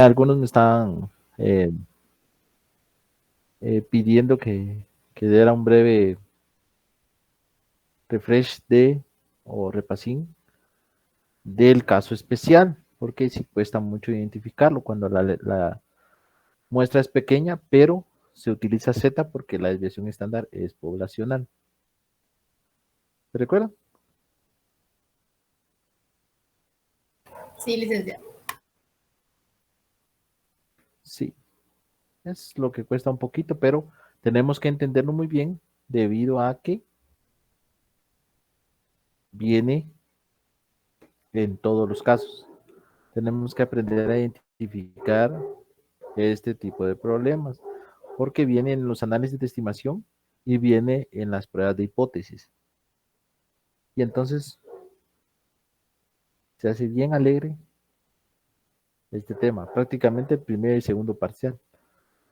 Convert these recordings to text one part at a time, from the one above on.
Algunos me estaban pidiendo que diera un breve refresh o repasín del caso especial, porque sí cuesta mucho identificarlo cuando la muestra es pequeña, pero se utiliza Z porque la desviación estándar es poblacional. ¿Se recuerdan? Sí, licenciado. Sí, es lo que cuesta un poquito, pero tenemos que entenderlo muy bien debido a que viene en todos los casos. Tenemos que aprender a identificar este tipo de problemas, porque viene en los análisis de estimación y viene en las pruebas de hipótesis. Y entonces se hace bien alegre este tema, prácticamente el primer y segundo parcial.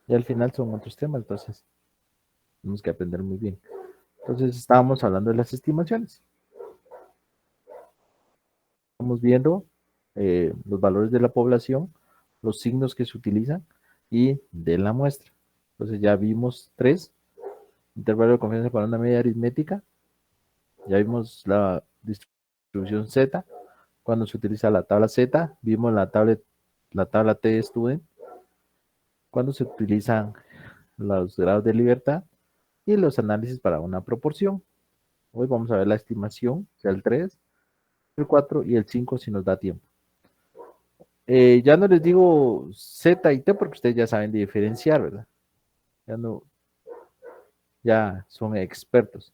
Y al final son otros temas, entonces tenemos que aprender muy bien. Entonces estábamos hablando de las estimaciones. Estamos viendo los valores de la población, los signos que se utilizan y de la muestra. Entonces ya vimos tres: intervalo de confianza para una media aritmética, ya vimos la distribución Z, cuando se utiliza la tabla Z, vimos la tabla T-Student, cuando se utilizan los grados de libertad y los análisis para una proporción. Hoy vamos a ver la estimación, sea el 3, el 4 y el 5 si nos da tiempo. Ya no les digo Z y T porque ustedes ya saben de diferenciar, ¿verdad? Ya no, ya son expertos.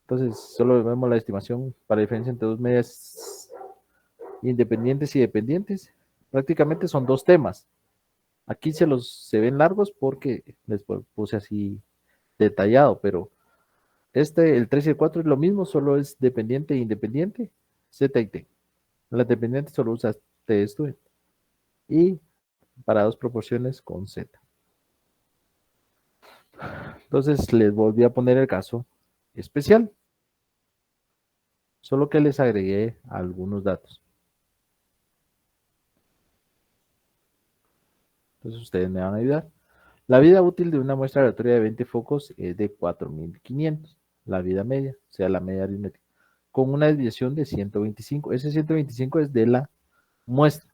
Entonces, solo vemos la estimación para diferencia entre dos medias independientes y dependientes. Prácticamente son dos temas. Aquí se ven largos porque les puse así detallado, pero el 3 y el 4 es lo mismo, solo es dependiente e independiente, Z y T. Las dependientes solo usas T student y para dos proporciones con Z. Entonces les volví a poner el caso especial, solo que les agregué algunos datos. Entonces ustedes me van a ayudar. La vida útil de una muestra aleatoria de 20 focos es de 4.500. La vida media, o sea, la media aritmética, con una desviación de 125. Ese 125 es de la muestra.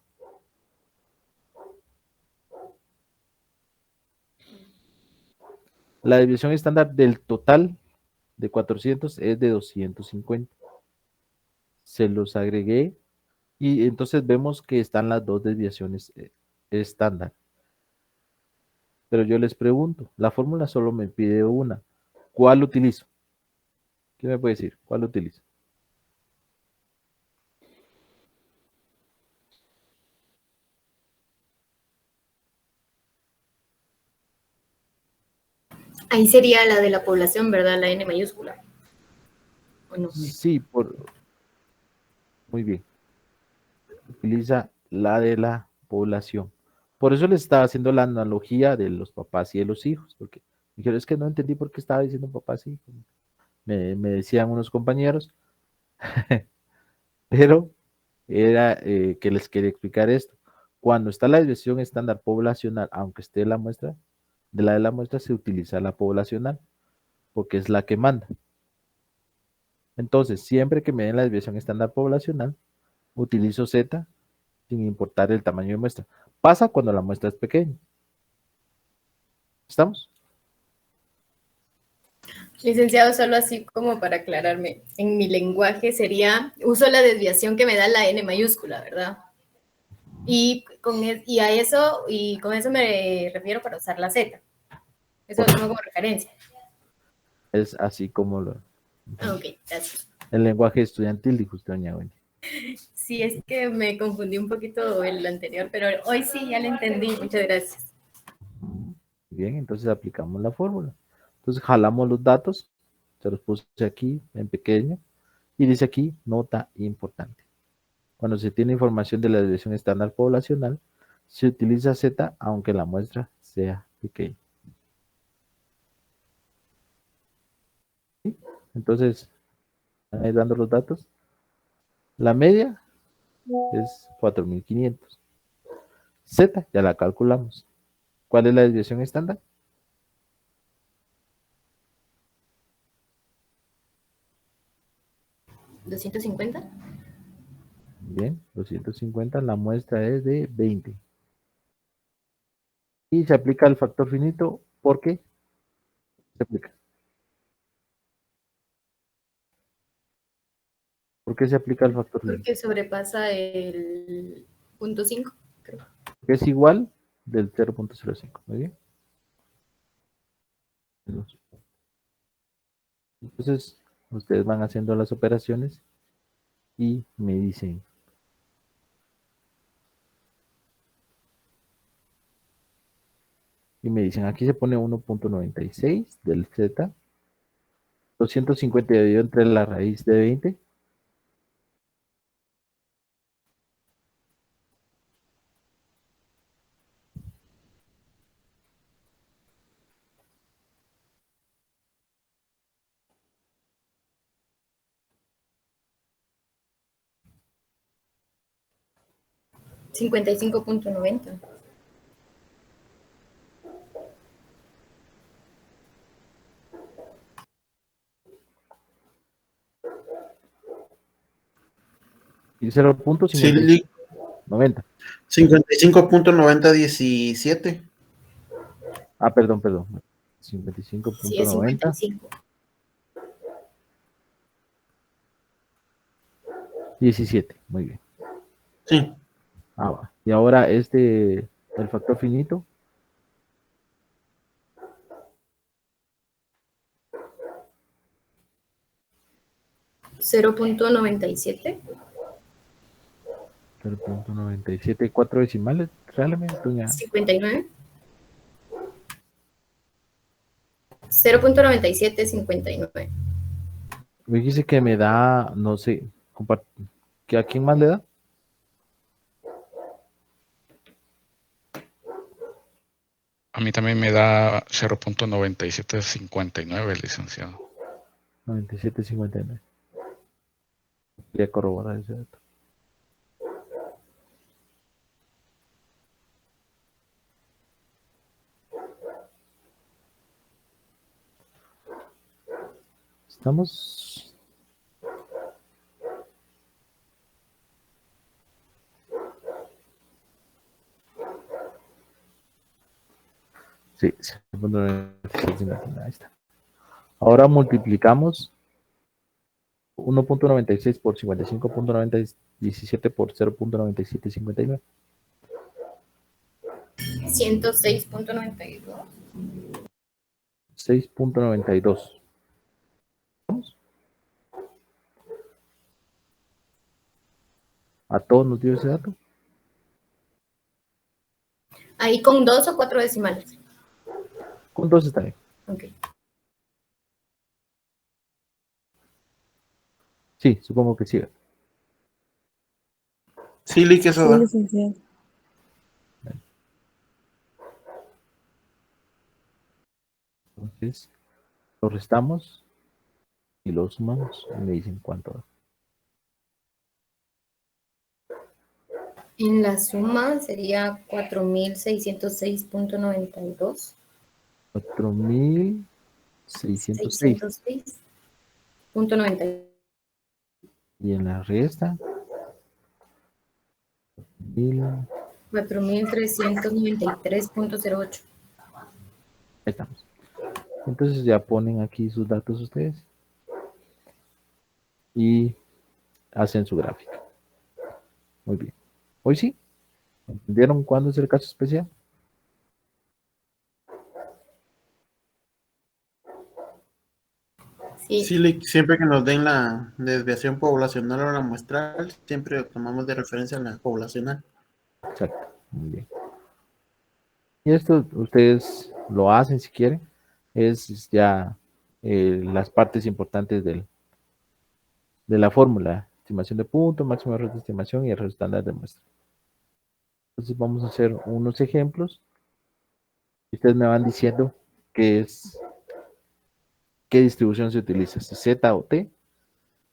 La desviación estándar del total de 400 es de 250. Se los agregué y entonces vemos que están las dos desviaciones estándar. Pero yo les pregunto, la fórmula solo me pide una. ¿Cuál utilizo? ¿Qué me puede decir? ¿Cuál utilizo? Ahí sería la de la población, ¿verdad? La N mayúscula. ¿O no? Sí, muy bien. Utiliza la de la población. Por eso les estaba haciendo la analogía de los papás y de los hijos, porque dijeron, es que no entendí por qué estaba diciendo papás y hijos. Me decían unos compañeros, pero era que les quería explicar esto. Cuando está la desviación estándar poblacional, aunque esté la muestra, de la muestra se utiliza la poblacional, porque es la que manda. Entonces, siempre que me den la desviación estándar poblacional, utilizo Z sin importar el tamaño de muestra. Pasa cuando la muestra es pequeña. ¿Estamos? Licenciado, solo así como para aclararme, en mi lenguaje sería, uso la desviación que me da la N mayúscula, ¿verdad? Y con eso me refiero para usar la Z. Eso lo tomo Correcto. como referencia. Es así como lo... Ok, gracias. El lenguaje estudiantil, dijo usted, doña Wendy. Sí, es que me confundí un poquito el anterior, pero hoy sí ya lo entendí. Muchas gracias. Bien, entonces aplicamos la fórmula. Entonces jalamos los datos, se los puse aquí en pequeño, y dice aquí, nota importante. Cuando se tiene información de la desviación estándar poblacional, se utiliza Z aunque la muestra sea pequeña. ¿Sí? Entonces, ahí dando los datos. La media es 4.500. Z ya la calculamos. ¿Cuál es la desviación estándar? ¿250? Bien, 250, la muestra es de 20. Y se aplica el factor finito, ¿por qué se aplica? ¿Por qué se aplica el factor finito? Porque sobrepasa el punto 5, creo. Porque es igual del 0.05. Muy bien. Entonces, ustedes van haciendo las operaciones y me dicen, aquí se pone 1.96 del Z, 250 dividido entre la raíz de 20, 55.90. y 0.50, Sí, 90. 55.9017. Ah, perdón, Sí, es 55.90, 55. 17, muy bien. Sí. Ah, va. Y ahora el factor finito, 0.97. 0.97, 4 decimales, realmente, doña. 59. 0.9759. Me dice que me da, no sé, ¿que a quién más le da? A mí también me da 0.9759, licenciado. 97.59. Quería corroborar ese dato. Estamos. Sí, 0.9659, ahí está. Ahora multiplicamos 1.96 por 55.917 por 0.9759. 106.92. 6.92. ¿A todos nos dio ese dato? Ahí con 2 o 4 decimales. Con 2 está bien. Ok. Sí, supongo que sí. Sí, Lick, eso Sí, da. licenciado. Entonces, lo restamos y lo sumamos y me dicen cuánto da. En la suma sería 4.606.92. 4.606. 606.92. Y en la resta, 4.393.08. ahí estamos. Entonces ya ponen aquí sus datos ustedes y hacen su gráfica. Muy bien. Hoy sí. ¿Entendieron cuándo es el caso especial? Sí. Sí, Lick, siempre que nos den la desviación poblacional o la muestral, siempre tomamos de referencia la poblacional. Exacto. Muy bien. Y esto ustedes lo hacen si quieren. Es ya las partes importantes de la fórmula. Estimación de punto, máximo error de estimación y error estándar de muestra. Entonces vamos a hacer unos ejemplos. Ustedes me van diciendo qué distribución se utiliza, si Z o T,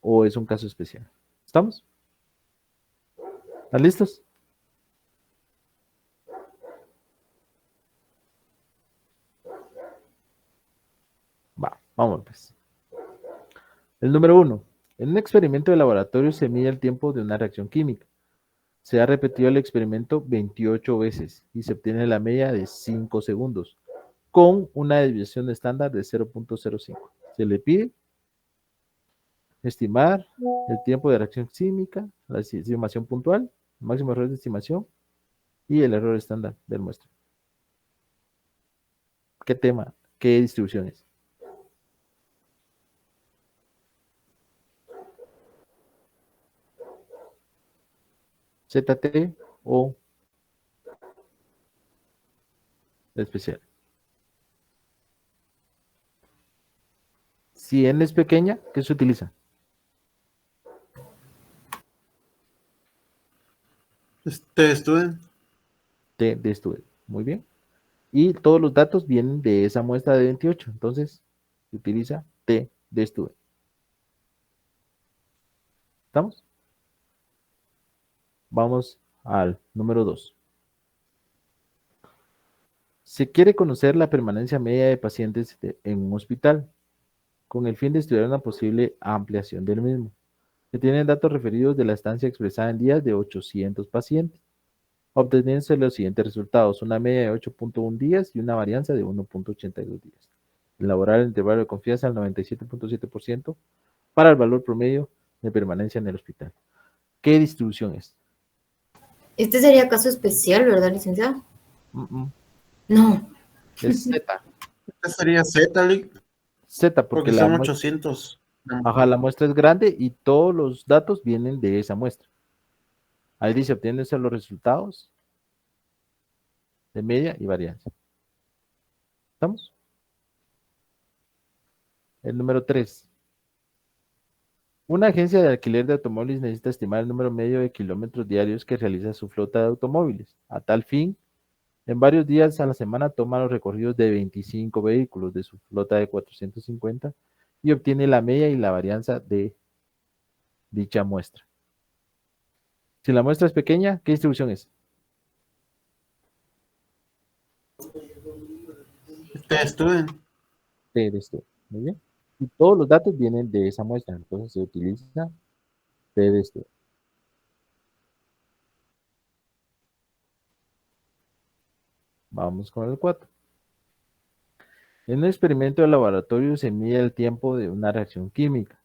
o es un caso especial. ¿Estamos? ¿Están listos? Vamos, pues. El número 1. En un experimento de laboratorio se mide el tiempo de una reacción química. Se ha repetido el experimento 28 veces y se obtiene la media de 5 segundos con una desviación estándar de 0.05. Se le pide estimar el tiempo de reacción química, la estimación puntual, el máximo error de estimación y el error estándar del muestra. ¿Qué tema? ¿Qué distribuciones? ZT o especial. Si n es pequeña, ¿qué se utiliza? T-student. T de estudio. Muy bien. Y todos los datos vienen de esa muestra de 28. Entonces, se utiliza T de estudio. ¿Estamos? Vamos al número 2. Se quiere conocer la permanencia media de pacientes en un hospital con el fin de estudiar una posible ampliación del mismo. Se tienen datos referidos de la estancia expresada en días de 800 pacientes, obteniéndose los siguientes resultados: una media de 8.1 días y una varianza de 1.82 días. Elaborar el intervalo de confianza al 97.7% para el valor promedio de permanencia en el hospital. ¿Qué distribución es? Este sería caso especial, ¿verdad, licenciado? No. Es Z. Esta sería Z, Z, porque porque la son muestra, 800. ajá, la muestra es grande y todos los datos vienen de esa muestra. Ahí dice, obtiéndose los resultados de media y varianza. ¿Estamos? El número 3. Una agencia de alquiler de automóviles necesita estimar el número medio de kilómetros diarios que realiza su flota de automóviles. A tal fin, en varios días a la semana toma los recorridos de 25 vehículos de su flota de 450 y obtiene la media y la varianza de dicha muestra. Si la muestra es pequeña, ¿qué distribución es? T-student. T de esto. Muy bien. Y todos los datos vienen de esa muestra, entonces se utiliza T de esto. Vamos con el 4. En un experimento de laboratorio se mide el tiempo de una reacción química.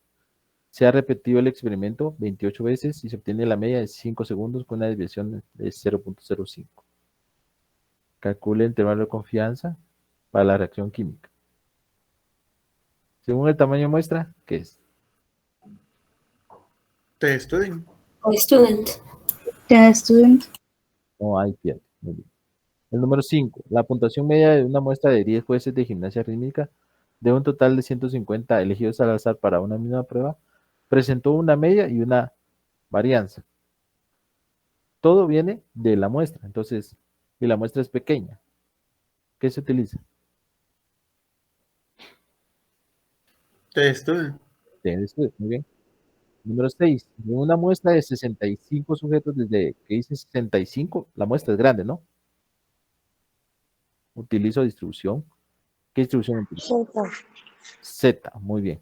Se ha repetido el experimento 28 veces y se obtiene la media de 5 segundos con una desviación de 0.05. Calcule el intervalo de confianza para la reacción química. Según el tamaño de muestra, ¿qué es? T-student. Student. Ya, student. No hay pierde. Muy bien. El número 5. La puntuación media de una muestra de 10 jueces de gimnasia rítmica de un total de 150 elegidos al azar para una misma prueba presentó una media y una varianza. Todo viene de la muestra, entonces, y la muestra es pequeña. ¿Qué se utiliza? T-student. Muy bien. Número 6. En una muestra de 65 sujetos, desde que dice 65, la muestra es grande, ¿no? Utilizo distribución. ¿Qué distribución utilizo? Z, muy bien.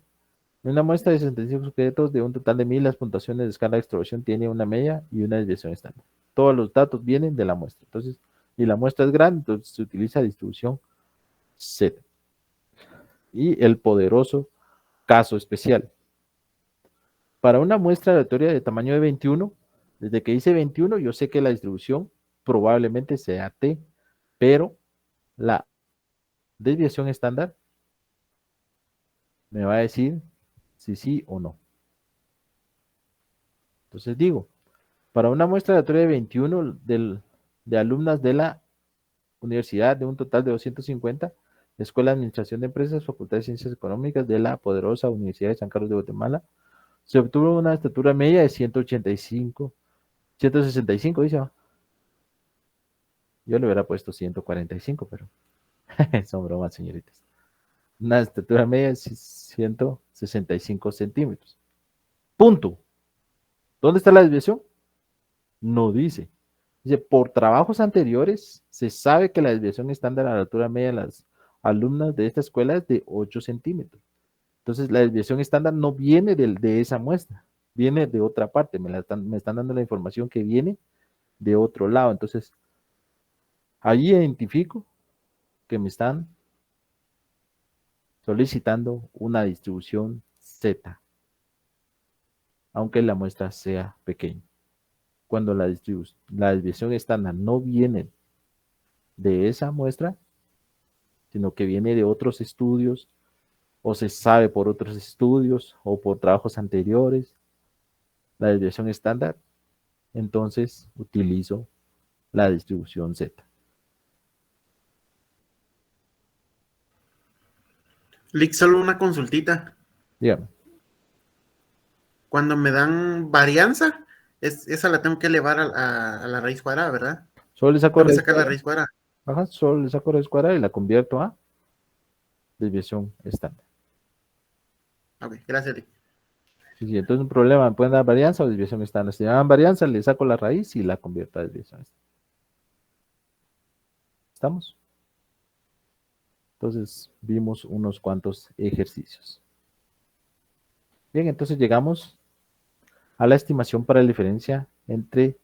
En una muestra de 65 sujetos de un total de 1000, las puntuaciones de escala de extroversión tienen una media y una desviación estándar. Todos los datos vienen de la muestra. Entonces, y la muestra es grande, entonces se utiliza distribución Z. Y el poderoso caso especial. Para una muestra aleatoria de tamaño de 21, desde que dice 21, yo sé que la distribución probablemente sea T, pero la desviación estándar me va a decir si sí o no. Entonces digo, para una muestra aleatoria de 21 de alumnas de la universidad de un total de 250, Escuela de Administración de Empresas, Facultad de Ciencias Económicas de la poderosa Universidad de San Carlos de Guatemala, se obtuvo una estatura media de 165, 165, dice. Yo le hubiera puesto 145, pero son bromas, señoritas. Una estatura media de 165 centímetros. Punto. ¿Dónde está la desviación? No dice. Dice, por trabajos anteriores, se sabe que la desviación estándar a la altura media de las alumnas de esta escuela es de 8 centímetros. Entonces, la desviación estándar no viene de esa muestra, viene de otra parte, me están dando la información que viene de otro lado. Entonces, ahí identifico que me están solicitando una distribución Z, aunque la muestra sea pequeña. Cuando la desviación estándar no viene de esa muestra, sino que viene de otros estudios, o se sabe por otros estudios, o por trabajos anteriores, la desviación estándar, entonces utilizo la distribución Z. Lick, solo una consultita. Dígame. Cuando me dan varianza, esa la tengo que elevar a la raíz cuadrada, ¿verdad? Solo le saco Tengo que raíz sacar la cuadrada. raíz cuadrada. Ajá, solo le saco raíz cuadrada y la convierto a desviación estándar. Ok, gracias, Lick. Sí, sí, entonces un problema, ¿me pueden dar varianza o desviación estándar? Si me dan varianza, le saco la raíz y la convierto a desviación estándar. ¿Estamos? Entonces vimos unos cuantos ejercicios. Bien, entonces llegamos a la estimación para la diferencia entre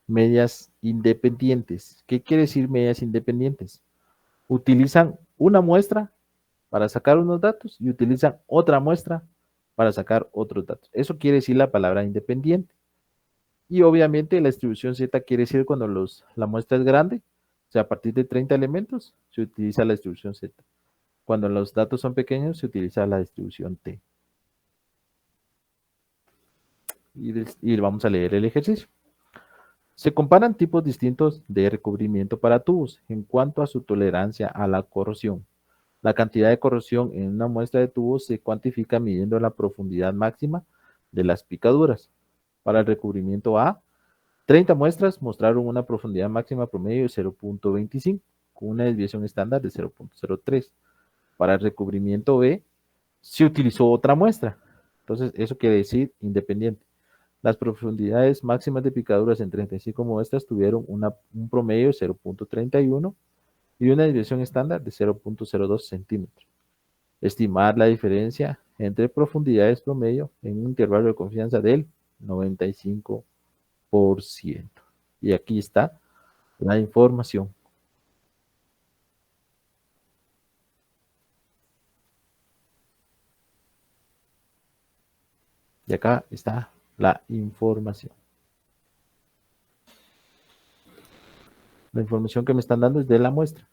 medias independientes. ¿Qué quiere decir medias independientes? Utilizan una muestra para sacar unos datos y utilizan otra muestra para sacar otros datos. Eso quiere decir la palabra independiente. Y obviamente la distribución Z quiere decir cuando la muestra es grande, o sea, a partir de 30 elementos, se utiliza la distribución Z. Cuando los datos son pequeños, se utiliza la distribución T. Y vamos a leer el ejercicio. Se comparan tipos distintos de recubrimiento para tubos en cuanto a su tolerancia a la corrosión. La cantidad de corrosión en una muestra de tubos se cuantifica midiendo la profundidad máxima de las picaduras. Para el recubrimiento A, 30 muestras mostraron una profundidad máxima promedio de 0.25, con una desviación estándar de 0.03. Para el recubrimiento B, se utilizó otra muestra. Entonces, eso quiere decir independiente. Las profundidades máximas de picaduras en 35 muestras tuvieron un promedio de 0.31 y una desviación estándar de 0.02 centímetros. Estimar la diferencia entre profundidades promedio en un intervalo de confianza del 95%. Y aquí está la información. Y acá está la información. La información que me están dando es de la muestra.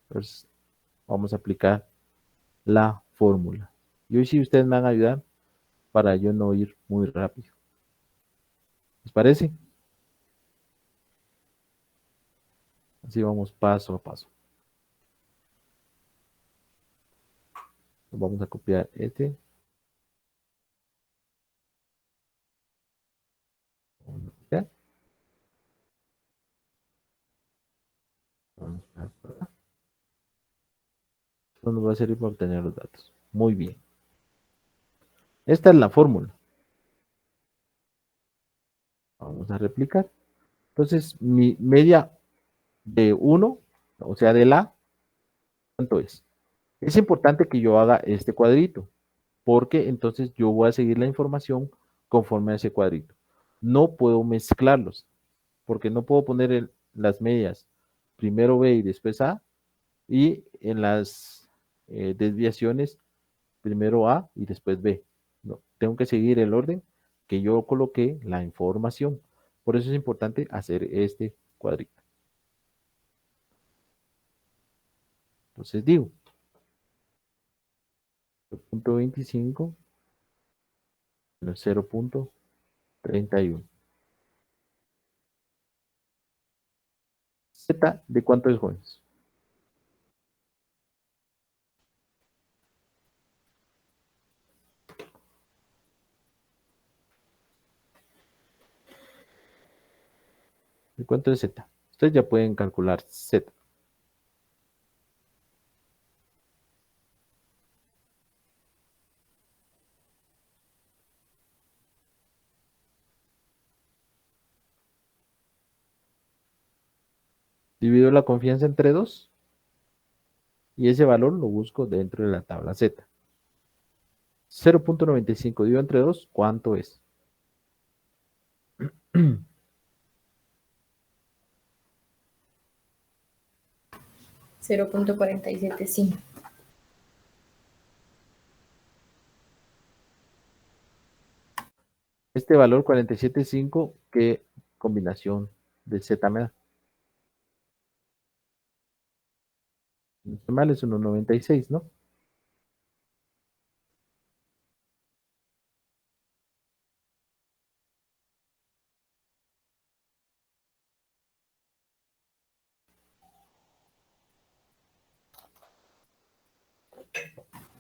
Entonces, vamos a aplicar la fórmula. Y hoy sí ustedes me van a ayudar para yo no ir muy rápido. ¿Les parece? Así vamos paso a paso. Vamos a copiar este. Vamos a copiar. Vamos a por acá. Esto nos va a servir para obtener los datos. Muy bien. Esta es la fórmula. Vamos a replicar. Entonces, mi media de 1, o sea, de la, ¿cuánto es? Es importante que yo haga este cuadrito, porque entonces yo voy a seguir la información conforme a ese cuadrito. No puedo mezclarlos, porque no puedo poner las medias primero B y después A, y en las desviaciones primero A y después B. No, tengo que seguir el orden que yo coloqué la información. Por eso es importante hacer este cuadrito. Entonces digo, 0.25 menos 0.31. Z, ¿de cuánto es, jóvenes? ¿De cuánto es Z? Ustedes ya pueden calcular Z. Divido la confianza entre 2 y ese valor lo busco dentro de la tabla Z. 0.95 dividido entre 2, ¿cuánto es? 0.475. Este valor 47.5, ¿qué combinación de Z me da? Si no estoy mal, es 1.96, ¿no?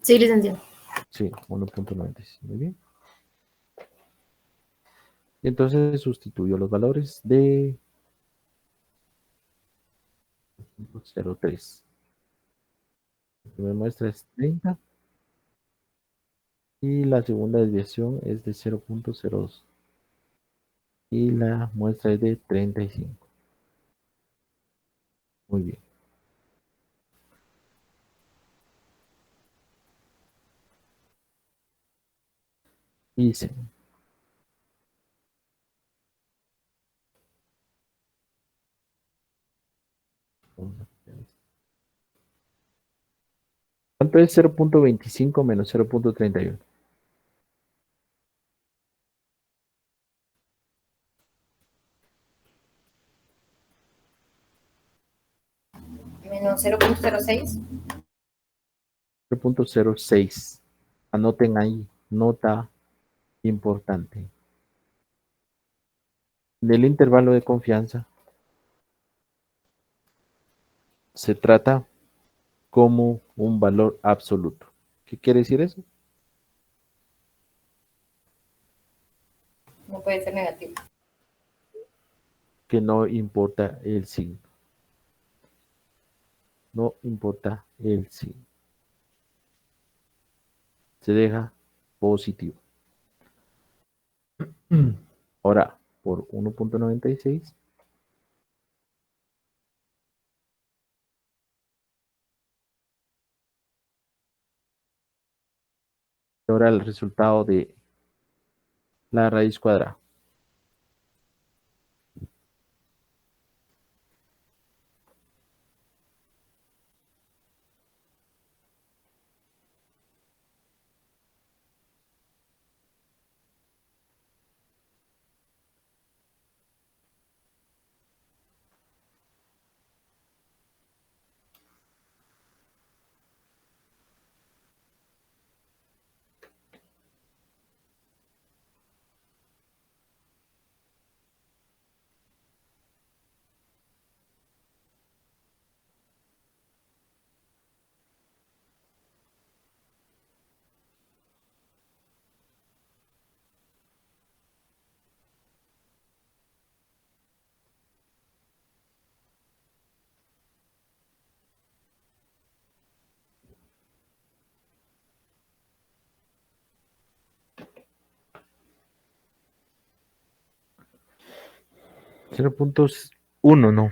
Sí, licenciado. Sí, 1.96. Muy bien. Y entonces sustituyo los valores de 0.3. Lo que me muestra es 30 y la segunda desviación es de 0.02 y la muestra es de 35. Muy bien. Dice, ¿cuánto es 0.25 menos 0.31? Menos 0.06. 0.06. Anoten ahí, nota importante. Del intervalo de confianza se trata como un valor absoluto. ¿Qué quiere decir eso? No puede ser negativo. Que no importa el signo. No importa el signo. Se deja positivo. Ahora, por 1.96, ahora el resultado de la raíz cuadrada. Cero punto uno, no.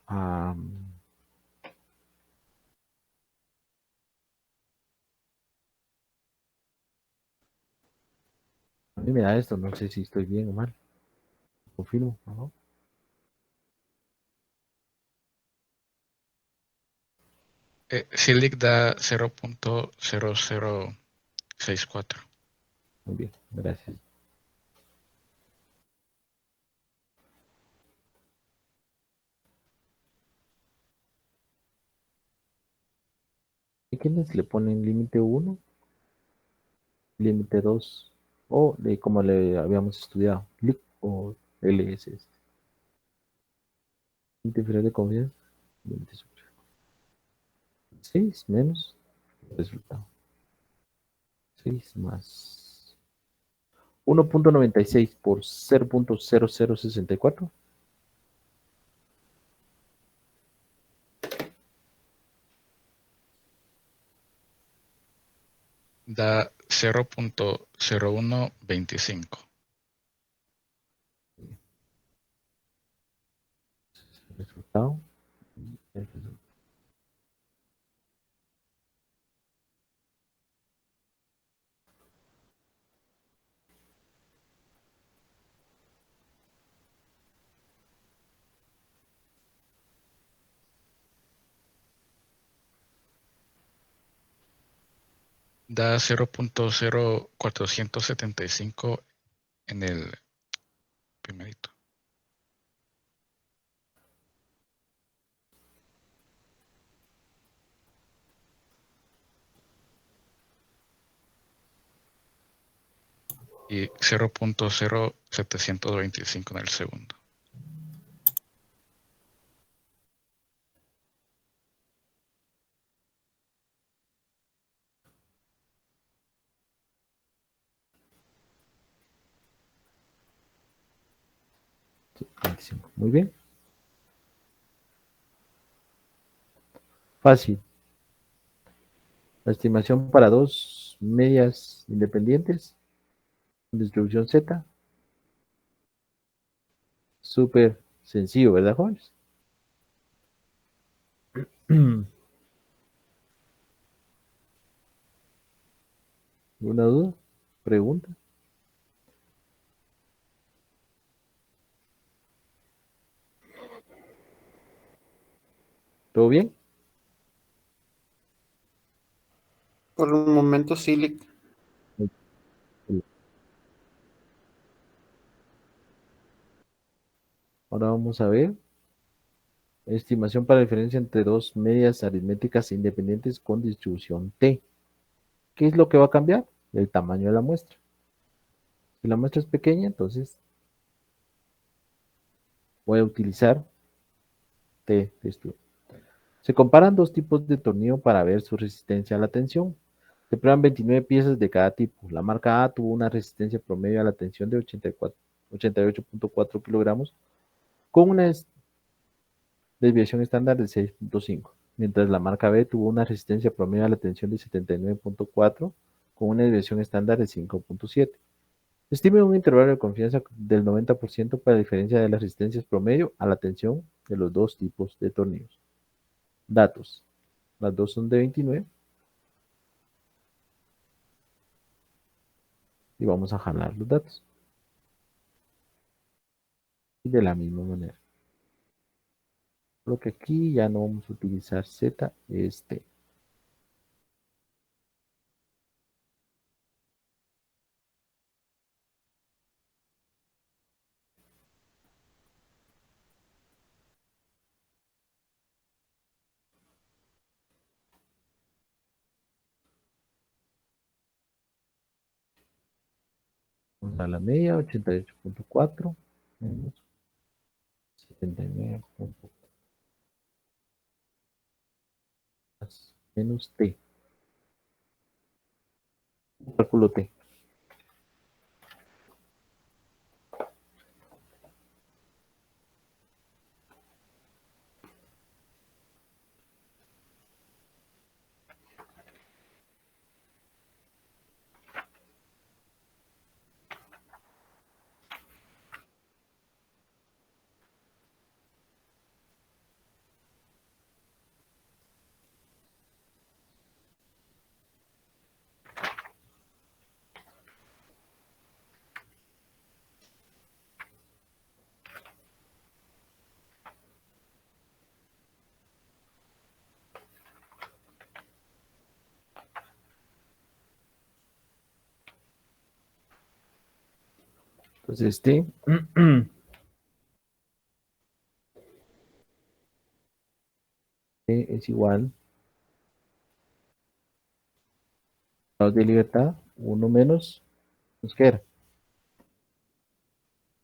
Ah, a mí me da esto, no sé si estoy bien o mal. Confirmo, ¿no? Silic da 0.0064. Muy bien, gracias. ¿Y quiénes le ponen límite 1, límite 2 o de como le habíamos estudiado, LIC o LSS? Límite inferior de confianza, límite superior. 6 menos resultado. 6 más 1.96 por 0.0064. Da 0.0125. Resultado. Da 0.0475 en el primerito. Y 0.0725 en el segundo. Sí, 25. Muy bien. Fácil. La estimación para dos medias independientes con distribución Z. Súper sencillo, ¿verdad, jóvenes? ¿Alguna duda? ¿Pregunta? ¿Todo bien? Por un momento, sí. Ahora vamos a ver. Estimación para la diferencia entre dos medias aritméticas independientes con distribución T. ¿Qué es lo que va a cambiar? El tamaño de la muestra. Si la muestra es pequeña, entonces voy a utilizar T de estudio. Se comparan dos tipos de tornillo para ver su resistencia a la tensión. Se prueban 29 piezas de cada tipo. La marca A tuvo una resistencia promedio a la tensión de 88.4 kilogramos con una desviación estándar de 6.5, mientras la marca B tuvo una resistencia promedio a la tensión de 79.4 con una desviación estándar de 5.7. Estime un intervalo de confianza del 90% para la diferencia de las resistencias promedio a la tensión de los dos tipos de tornillos. Datos. Las dos son de 29. Y vamos a jalar los datos. Y de la misma manera. Lo que aquí ya no vamos a utilizar Z, es T. Vamos a la media, 88.4 menos 79.4 menos T. Cálculo T. Entonces T T es igual a de libertad, 1 menos, pues, ¿qué era?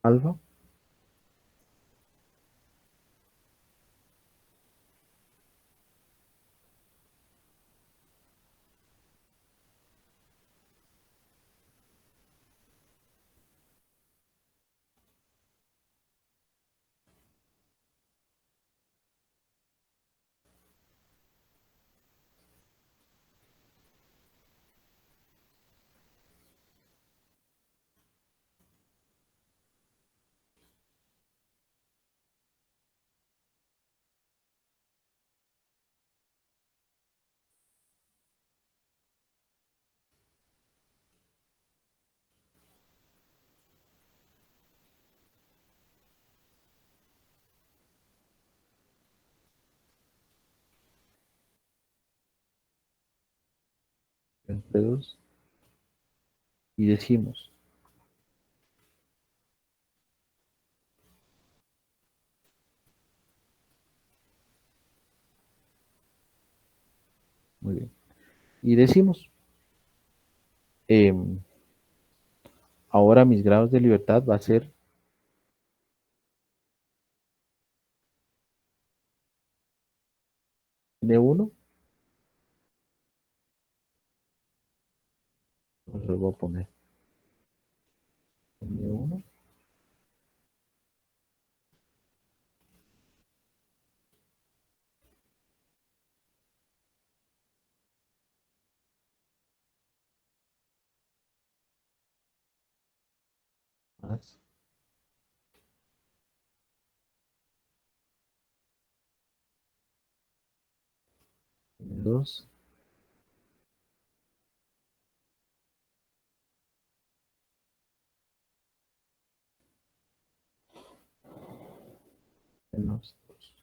Alfa. entre 2 y decimos. Muy bien. Y decimos, ahora mis grados de libertad va a ser N1. Lo voy a poner N1 más N2 menos 2.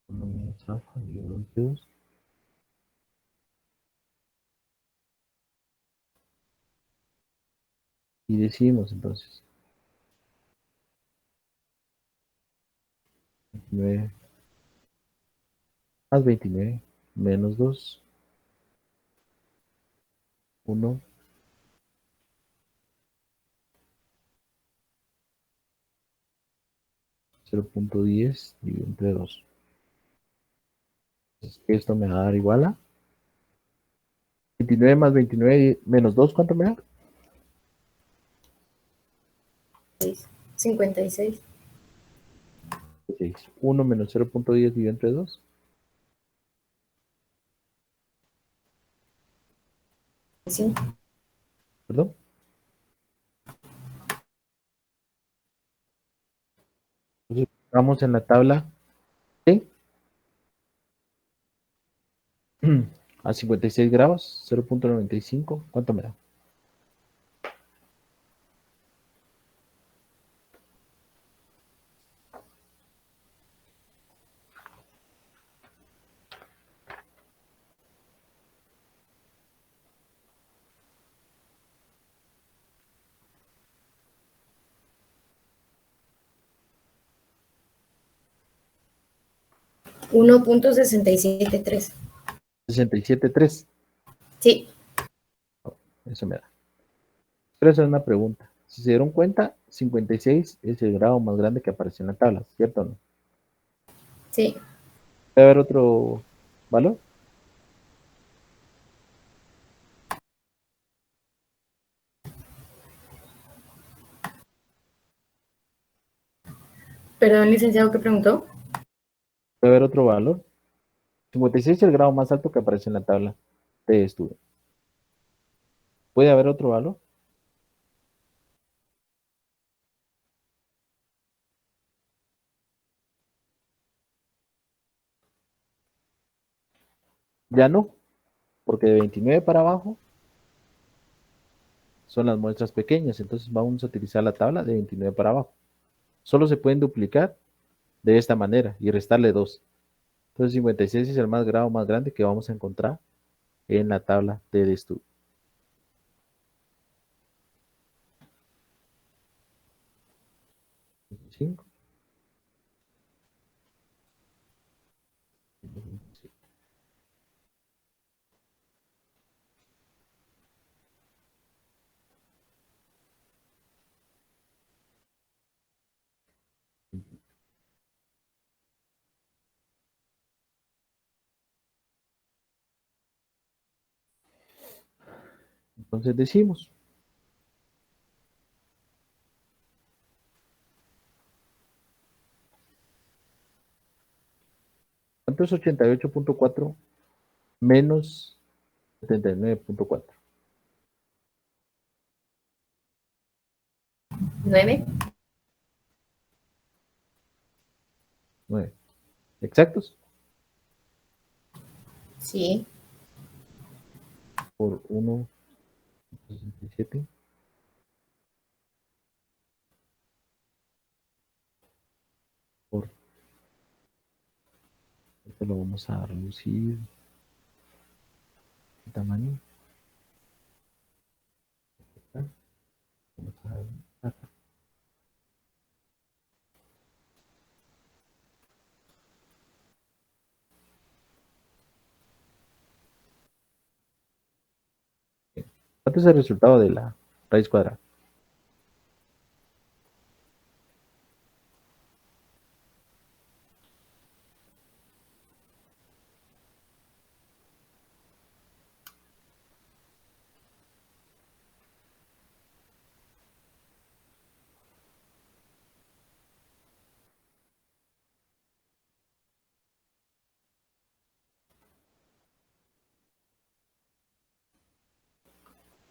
Uno menos alfa y 2. Y decimos entonces 29 más 29 menos 2, 1, 0.10 dividido entre 2. Esto me va a dar igual a 29 más 29 menos 2, ¿cuánto me da? 56. 6. 1 menos 0.10 dividido entre 2. Sí. Perdón. Entonces, vamos en la tabla ¿sí? A 56 grados, 0.95. ¿Cuánto me da? Uno punto 67.3. 67.3. Sí. Eso me da. Quiero hacer una pregunta. Si se dieron cuenta, 56 es el grado más grande que aparece en la tabla, ¿cierto o no? Sí. ¿Puede haber otro valor? Perdón, licenciado, ¿qué preguntó? ¿Puede haber otro valor? 56 es el grado más alto que aparece en la tabla de estudio. ¿Puede haber otro valor? Ya no, porque de 29 para abajo son las muestras pequeñas, entonces vamos a utilizar la tabla de 29 para abajo. Solo se pueden duplicar de esta manera y restarle 2. Entonces 56 es el más grado más grande que vamos a encontrar en la tabla de estudio. ¿Sí? Entonces decimos, ¿cuánto es 88.4 menos 79.4? 9. 9. ¿Exactos? Sí. Por 1.67. lo vamos a reducir de tamaño. Vamos a ver acá. ¿Cuánto es el resultado de la raíz cuadrada?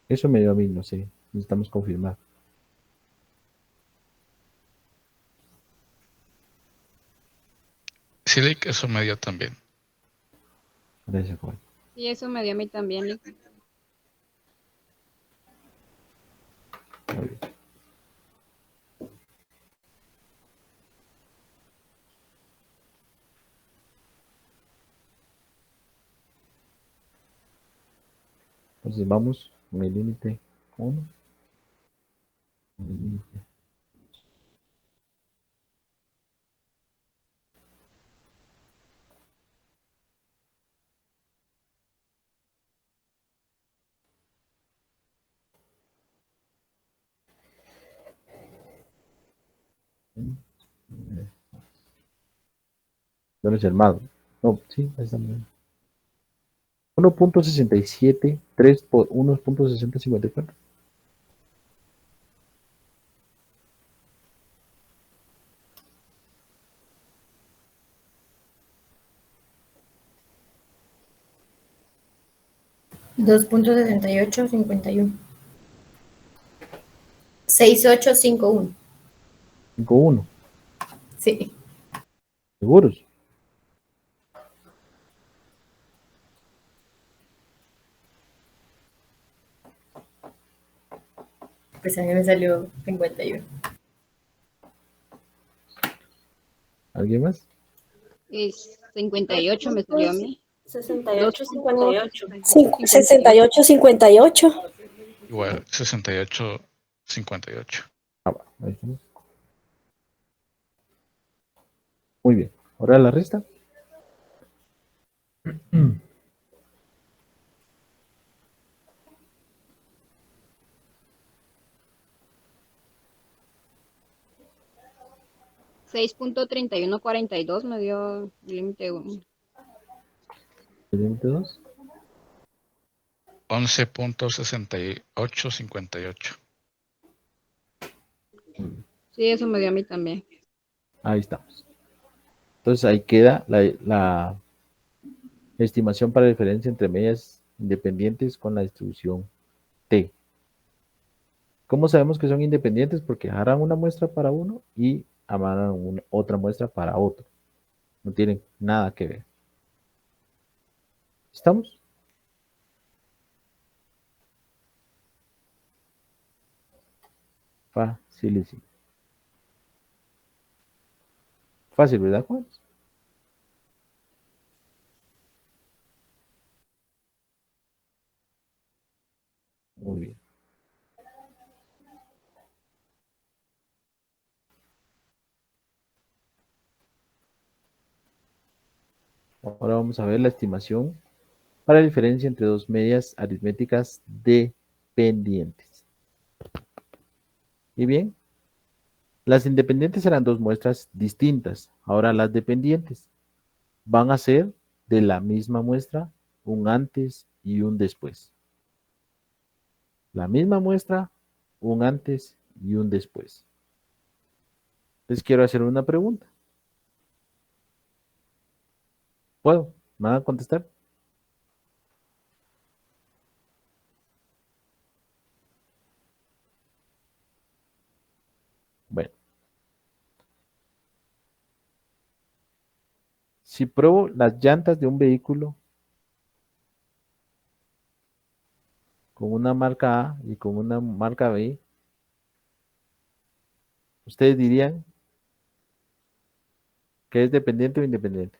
Eso me dio a mí, no sé. Necesitamos confirmar. Sí, Lick, eso me dio también. Gracias, Juan. Sí, eso me dio a mí también. Muy bien. Entonces vamos con el límite 1. El límite. ¿Dónde es el más? No, sí, ahí está. 1.673 por 1.6054. Dos punto 6851. 6851. 5.1. Sí. ¿Seguros? Pues a mí me salió 51. ¿Alguien más? Es 58 me salió a mí. 68, 58. 68, 58. Igual, 68, 58. Ah, va, ahí estamos. Muy bien. Ahora la resta. 6.3142 me dio el límite 1. El límite 2. 11.6858. Sí, eso me dio a mí también. Ahí estamos. Entonces ahí queda la estimación para la diferencia entre medias independientes con la distribución T. ¿Cómo sabemos que son independientes? Porque agarran una muestra para uno y amarran otra muestra para otro. No tienen nada que ver. ¿Estamos? Facilísimo. Fácil, ¿verdad, Juan? Muy bien. Ahora vamos a ver la estimación para la diferencia entre dos medias aritméticas dependientes. Y bien, las independientes eran dos muestras distintas. Ahora las dependientes van a ser de la misma muestra un antes y un después. La misma muestra, un antes y un después. Les quiero hacer una pregunta. ¿Puedo? ¿Me van a contestar? Bueno, si pruebo las llantas de un vehículo con una marca A y con una marca B, ¿ustedes dirían que es dependiente o independiente?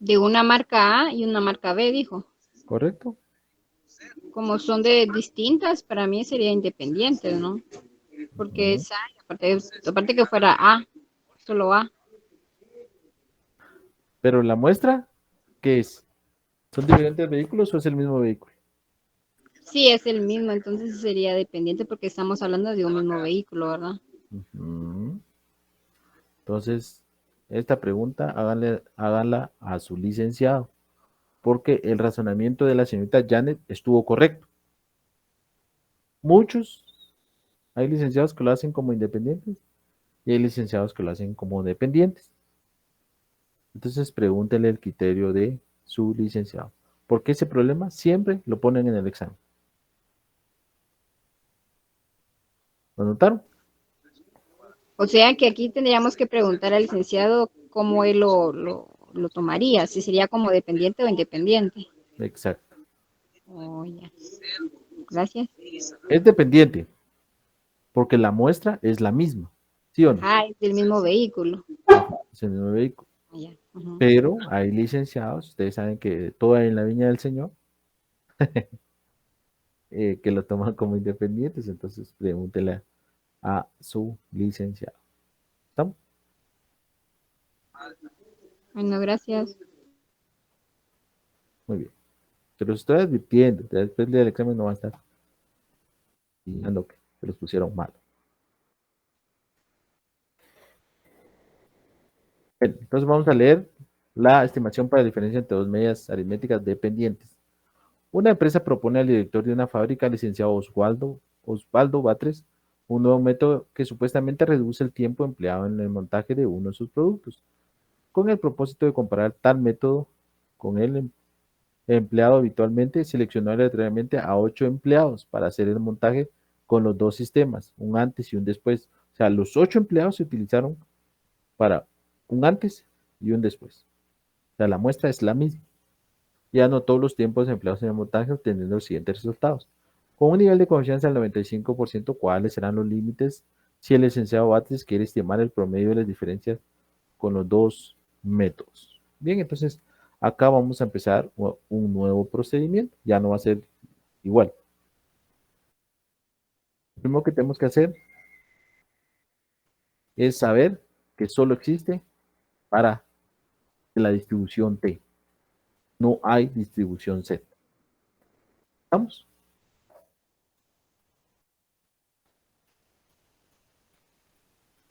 De una marca A y una marca B, dijo. ¿Correcto? Como son de distintas, para mí sería independiente, ¿no? Porque Ujú. es A, y aparte que fuera A, solo A. Pero la muestra, ¿qué es? ¿Son diferentes vehículos o es el mismo vehículo? Sí, es el mismo, entonces sería dependiente porque estamos hablando de un mismo vehículo, ¿verdad? Ujú. Entonces, esta pregunta háganla a su licenciado, porque el razonamiento de la señorita Janet estuvo correcto. Muchos, hay licenciados que lo hacen como independientes y hay licenciados que lo hacen como dependientes. Entonces, pregúntele el criterio de su licenciado, porque ese problema siempre lo ponen en el examen. ¿Lo notaron? O sea que aquí tendríamos que preguntar al licenciado cómo él lo tomaría, si sería como dependiente o independiente. Exacto. Oh, ya. Gracias. Es dependiente, porque la muestra es la misma, ¿sí o no? Ah, es del mismo vehículo. Es el mismo vehículo. Ya. Ujú. Pero hay licenciados, ustedes saben que todo hay en la viña del Señor, que lo toman como independientes, entonces pregúntele a su licenciado. ¿Estamos? Bueno, gracias. Muy bien. Pero los estoy advirtiendo, ya después del examen no va a estar diciendo que se los pusieron mal. Bien, entonces vamos a leer la estimación para la diferencia entre dos medidas aritméticas dependientes. Una empresa propone al director de una fábrica, licenciado Osvaldo Batres, un nuevo método que supuestamente reduce el tiempo empleado en el montaje de uno de sus productos, con el propósito de comparar tal método con el empleado habitualmente. Seleccionó aleatoriamente a 8 empleados para hacer el montaje con los dos sistemas, un antes y un después. O sea, los 8 empleados se utilizaron para un antes y un después. O sea, la muestra es la misma. Y anotó los tiempos empleados en el montaje, obteniendo los siguientes resultados. Con un nivel de confianza del 95%, ¿cuáles serán los límites si el licenciado Batres quiere estimar el promedio de las diferencias con los dos métodos? Bien, entonces acá vamos a empezar un nuevo procedimiento. Ya no va a ser igual. Lo primero que tenemos que hacer es saber que solo existe para la distribución T. No hay distribución Z. ¿Estamos?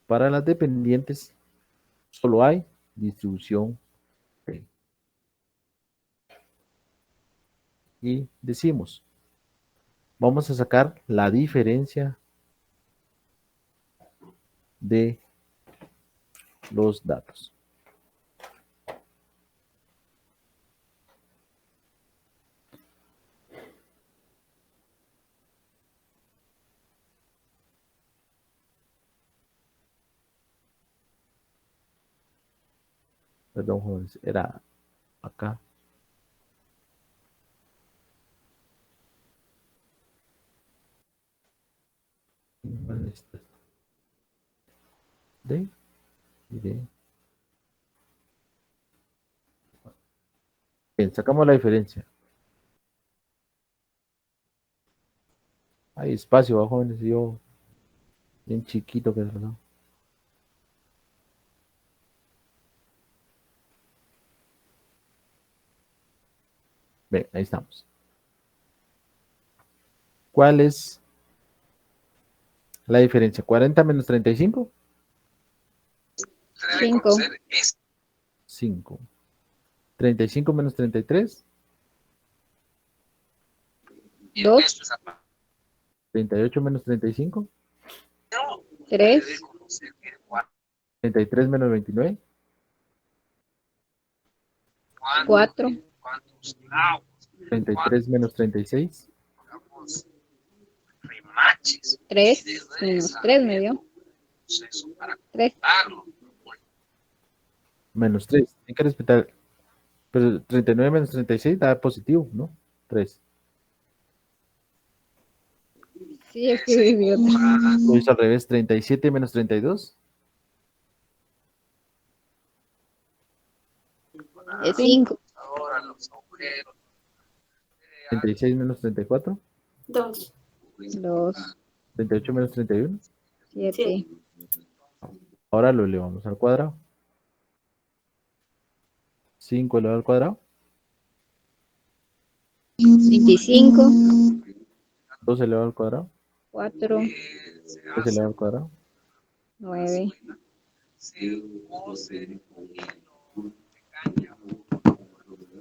Para las dependientes solo hay distribución T. Y decimos, vamos a sacar la diferencia de los datos. Perdón, jóvenes, era acá. D y D. Bien, sacamos la diferencia. Hay espacio, ¿va, jóvenes? Yo, bien chiquito que es, ¿no? Bien, ahí estamos. ¿Cuál es la diferencia? ¿40 menos 35? 5. 5. ¿35 menos 33? 2. 38 menos 35. 3. 33 menos 29. 4. 33 menos 36. 3. Menos 3 me dio. 3. Menos 3. Hay que respetar. Pero 39 menos 36 da positivo, ¿no? 3. Sí, es que idiota. Lo hizo al revés. 37 menos 32. Es 5. 36 menos 34. 2. 2, 38 menos 31. 7, Ahora lo elevamos al cuadrado. 5 elevado al cuadrado. 25, 2 elevado al cuadrado. 4, 3 elevado al cuadrado. 9,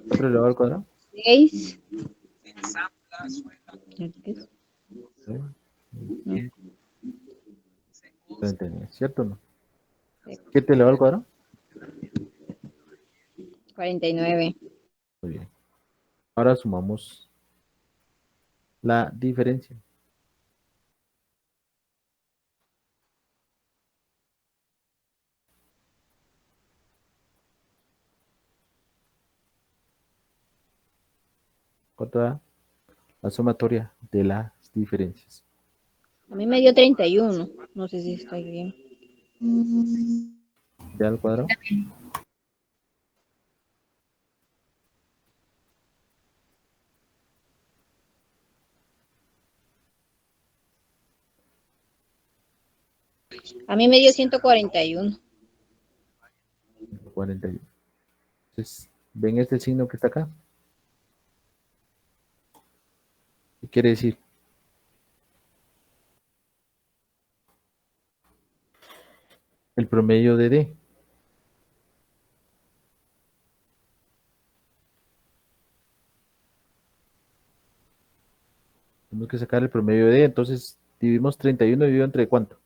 4 elevado al cuadrado. 6, ¿Sí? 39, ¿cierto o no? 7 elevado al cuadrado. 49. Muy bien. Ahora sumamos la diferencia. ¿Cuánto da la sumatoria de las diferencias? A mí me dio 31. No sé si estoy bien. ¿Ya al cuadrado? A mí me dio 141. 41. Entonces, ¿ven este signo que está acá? ¿Qué quiere decir? El promedio de D. Tenemos que sacar el promedio de D. Entonces, dividimos 31 dividido entre ¿cuánto?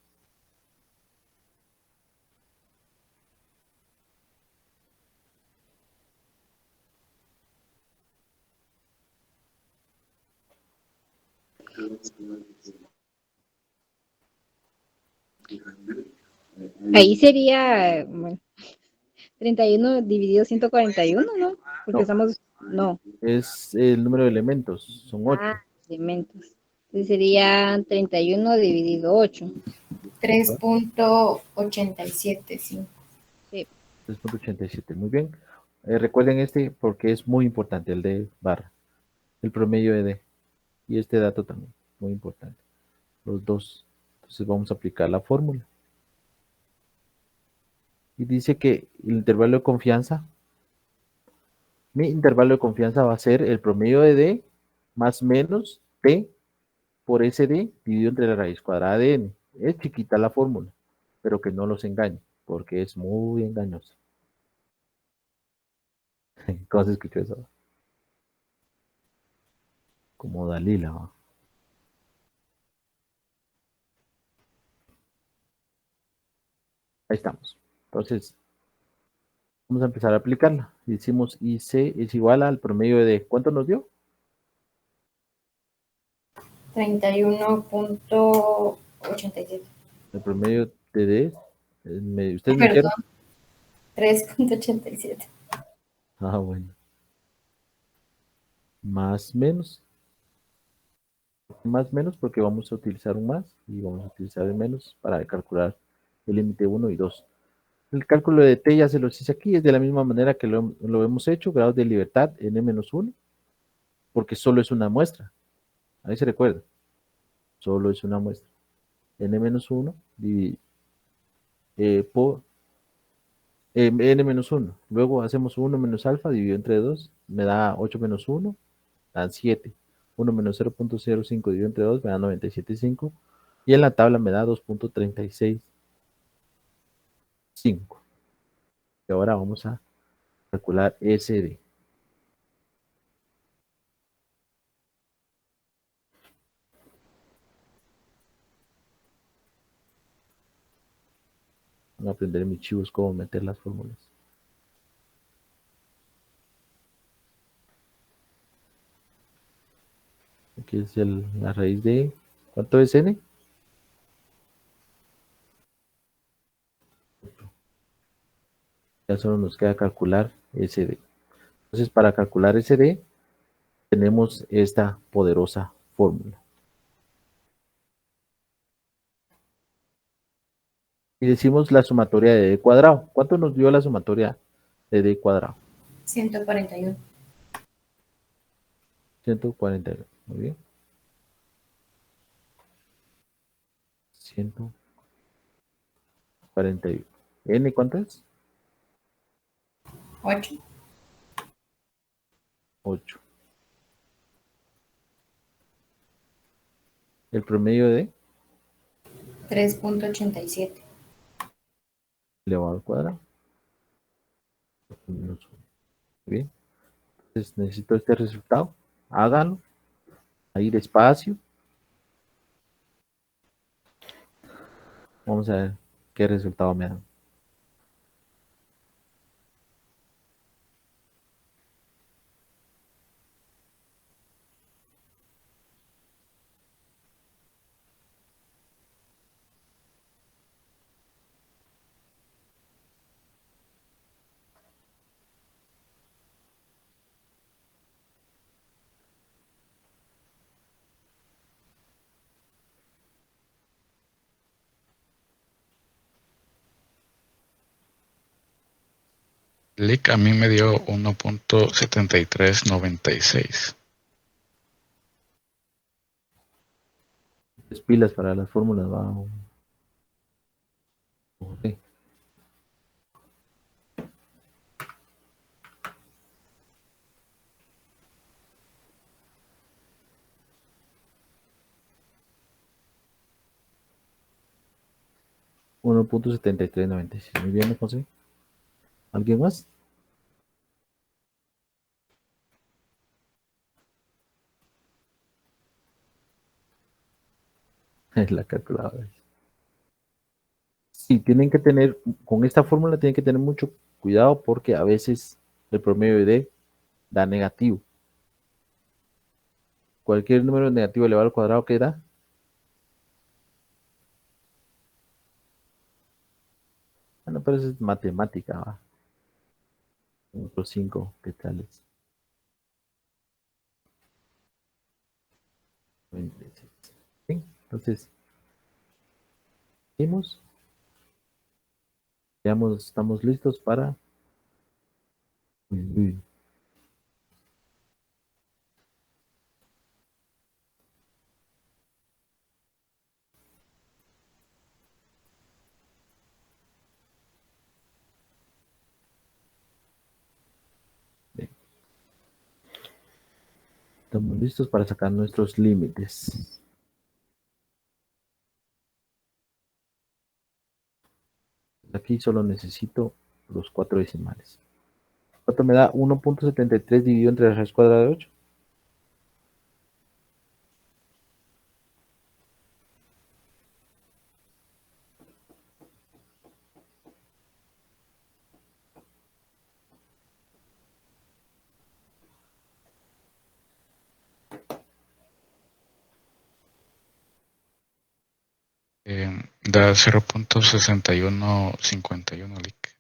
Ahí sería, bueno, 31 dividido 141, ¿no? Porque No. estamos, no. Es el número de elementos. Son 8. Elementos. Entonces sería 31 dividido 8. 3.87, sí. Sí. 3.87. Muy bien. Recuerden este porque es muy importante, el D barra. El promedio de D. Y este dato también, muy importante. Los dos. Entonces vamos a aplicar la fórmula. Y dice que el intervalo de confianza, mi intervalo de confianza va a ser el promedio de D más menos T por SD dividido entre la raíz cuadrada de N. Es chiquita la fórmula, pero que no los engañe, porque es muy engañosa. ¿Cómo se escuchó eso? Como Dalila, ¿va? Ahí estamos. Entonces, vamos a empezar a aplicarla. Hicimos IC es igual al promedio de D. ¿Cuánto nos dio? 31.87. El promedio de D. ¿Ustedes me Perdón, dijeron? 3.87. Ah, bueno. Más menos. Más menos porque vamos a utilizar un más y vamos a utilizar el menos para calcular el límite 1 y 2. El cálculo de t ya se los hice aquí, es de la misma manera que lo hemos hecho, grados de libertad n-1, porque solo es una muestra. Ahí se recuerda. Solo es una muestra. n-1 por n-1. Luego hacemos 1 menos alfa dividido entre 2, me da 8 menos 1, dan 7. 1 menos 0.05 dividido entre 2 me da 97.5. Y en la tabla me da 2.365. Y ahora vamos a calcular SD. Voy a aprender en mis chivos cómo meter las fórmulas. Aquí es la raíz de... ¿Cuánto es n? Ya solo nos queda calcular SD. Entonces, para calcular SD, tenemos esta poderosa fórmula. Y decimos la sumatoria de D cuadrado. ¿Cuánto nos dio la sumatoria de D cuadrado? 141. 141. Muy bien. 141. ¿N cuánto es? 8. 8. El promedio de 3.87. elevado al cuadrado. Muy bien. Entonces necesito este resultado. Háganlo. Ahí despacio. Vamos a ver qué resultado me dan. Lick a mí me dio 1.7396. Las pilas para las fórmulas va. Ok. $1.7396. Muy bien, José. ¿Alguien más? Es la calculadora. Sí, tienen que tener, con esta fórmula tienen que tener mucho cuidado porque a veces el promedio de D da negativo. Cualquier número negativo elevado al cuadrado que da. Bueno, pero eso es matemática, ¿va? Otros 5, ¿qué tal es? 26. ¿Sí? Entonces, seguimos. Veamos, estamos listos para. Bien. Estamos listos para sacar nuestros límites. Aquí solo necesito los 4 decimales. ¿Cuánto me da 1.73 dividido entre la raíz cuadrada de 8? Da 0.6151 Lick.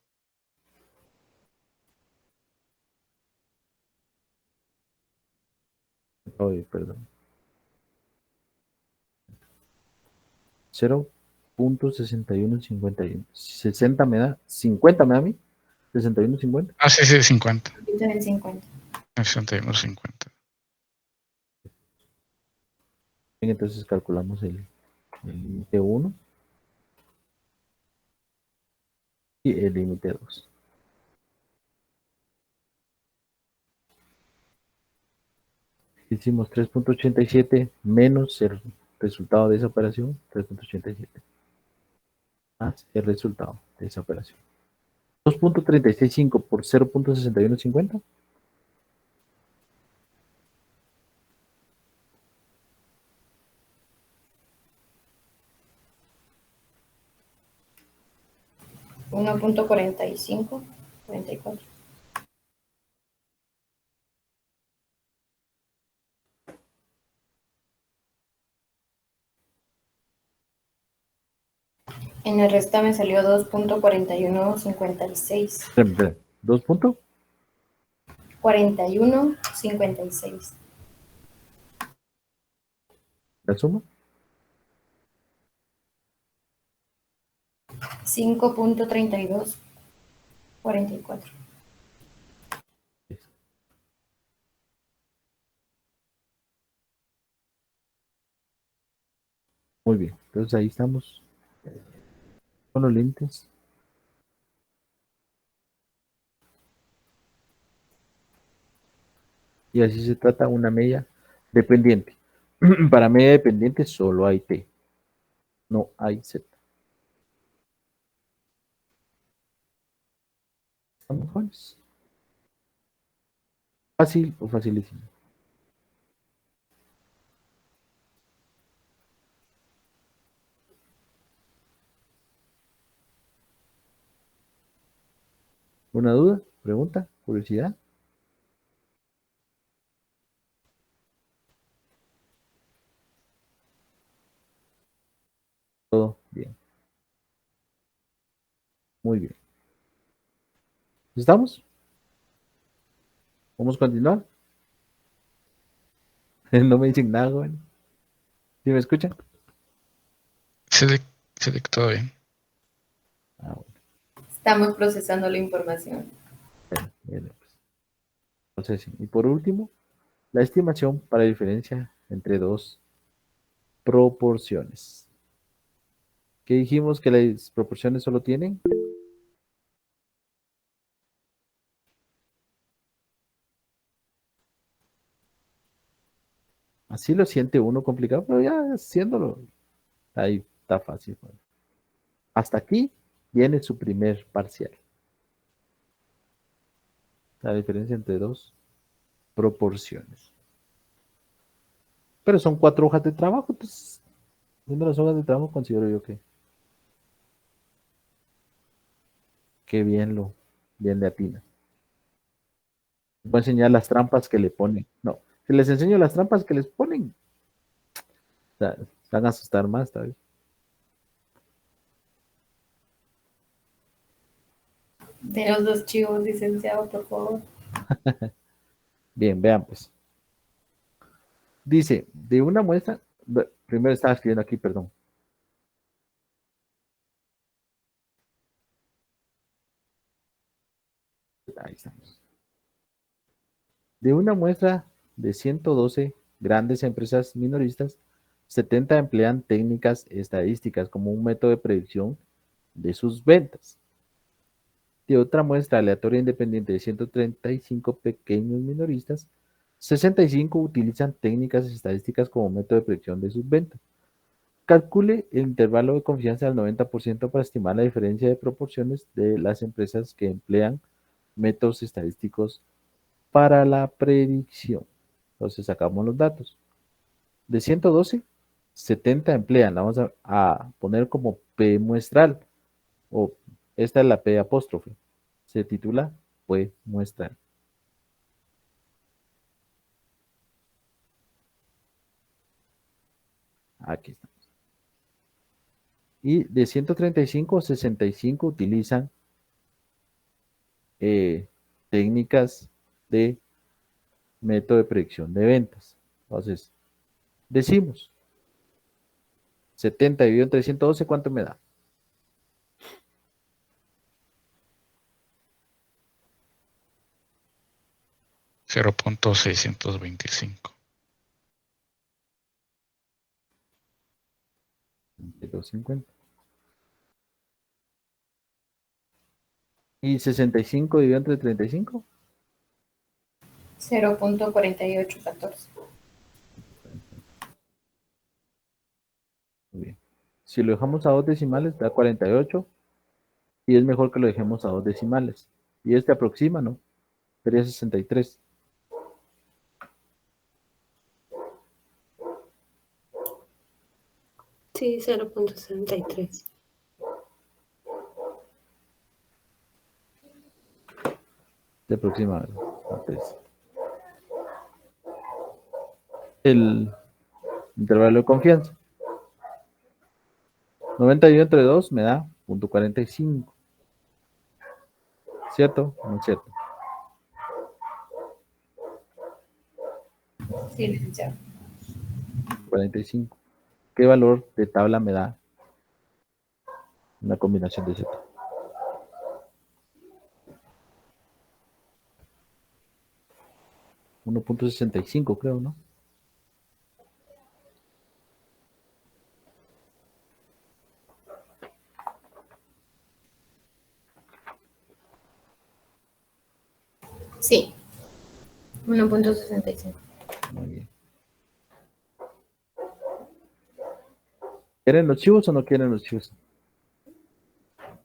Ay, perdón. 0.6151. 60 me da, 50 me da a mí. 61.50. Ah, sí, 50. Repito en el 50. 61.50. Bien, entonces calculamos el límite 1 y el límite 2. Hicimos 3.87 menos el resultado de esa operación, 3.87 más el resultado de esa operación. 2.365 por 0.6150. 1.45, 44. En el resta me salió 2.4156. 2 puntos. 41.56. La suma. 5.32. 44. Muy bien, entonces ahí estamos con los límites. Y así se trata una media dependiente. Para media dependiente solo hay T, no hay Z. ¿Estamos jóvenes? ¿Fácil o facilísimo? ¿Una duda? ¿Pregunta? ¿Curiosidad? Todo bien. Muy bien. ¿Estamos? ¿Vamos a continuar? No me dicen nada, joven. ¿Sí me escuchan? Sí, todo bien. Ah, bueno. Estamos procesando la información. Bien, pues. Entonces, y por último, la estimación para diferencia entre dos proporciones. ¿Qué dijimos que las proporciones solo tienen? Así lo siente uno complicado, pero ya haciéndolo, ahí está fácil. Bueno. Hasta aquí viene su primer parcial. La diferencia entre dos proporciones. Pero son 4 hojas de trabajo, entonces, viendo las hojas de trabajo, considero yo que bien le atina. Les voy a enseñar las trampas que le ponen. No, si les enseño las trampas que les ponen, o sea, se van a asustar más, tal vez. Denos los chivos, licenciado, por favor. Bien, vean pues. Dice, de una muestra, primero estaba escribiendo aquí, perdón. Ahí estamos. De una muestra de 112 grandes empresas minoristas, 70 emplean técnicas estadísticas como un método de predicción de sus ventas. De otra muestra aleatoria independiente de 135 pequeños minoristas, 65 utilizan técnicas estadísticas como método de predicción de sus ventas. Calcule el intervalo de confianza del 90% para estimar la diferencia de proporciones de las empresas que emplean métodos estadísticos para la predicción. Entonces sacamos los datos. De 112, 70 emplean. La vamos a poner como P muestral. O esta es la P apóstrofe. Se titula P muestral. Aquí está. Y de 135, 65 utilizan técnicas de método de predicción de ventas. Entonces, decimos 70 dividido entre 112, ¿cuánto me da? 0.625. 250. ¿Y 65 dividido entre 35? 0.4814. Muy bien. Si lo dejamos a dos decimales, da 48. Y es mejor que lo dejemos a dos decimales. Y este aproxima, ¿no? Sería 63. Sí, 0.63. Se aproxima a 3. El intervalo de confianza. 90 dividido entre 2 me da 0.45. ¿Cierto o no es cierto? Sí, licenciado. 45. ¿Qué valor de tabla me da una combinación de Z? 1.65 creo, ¿no? Sí, 1.65. Muy bien. ¿Quieren los chivos o no quieren los chivos?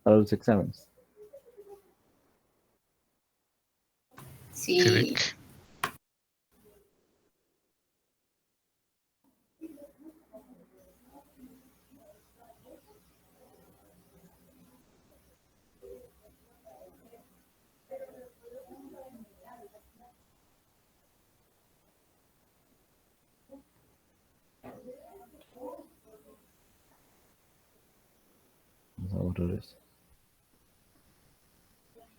Para los exámenes. Sí. Clic. Vamos a borrar eso.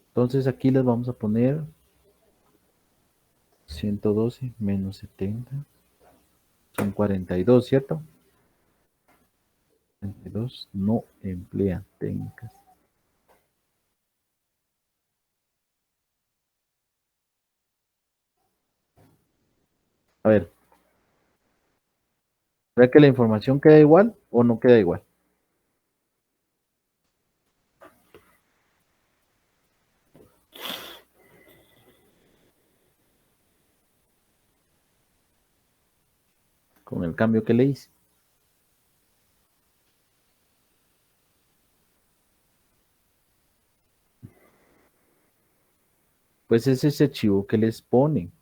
Entonces aquí les vamos a poner 112 menos 70. Son 42, ¿cierto? 42 no emplean técnicas. A ver, ¿será que la información queda igual o no queda igual? Con el cambio que le hice. Pues es ese archivo que les ponen.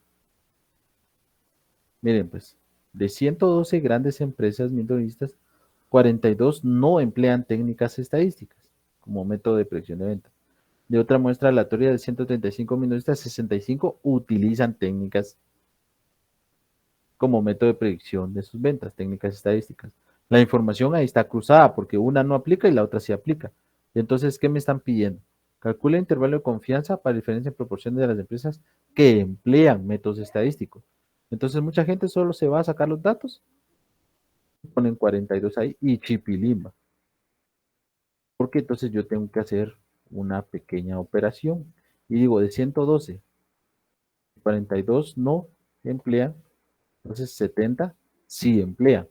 Miren, pues, de 112 grandes empresas minoristas, 42 no emplean técnicas estadísticas como método de predicción de venta. De otra muestra aleatoria de 135 minoristas, 65 utilizan técnicas como método de predicción de sus ventas, técnicas estadísticas. La información ahí está cruzada porque una no aplica y la otra sí aplica. Y entonces, ¿qué me están pidiendo? Calcula el intervalo de confianza para diferencia en proporción de las empresas que emplean métodos estadísticos. Entonces, mucha gente solo se va a sacar los datos, ponen 42 ahí y chipilimba. Porque entonces yo tengo que hacer una pequeña operación. Y digo, de 112, 42 no emplean, entonces 70 sí emplean.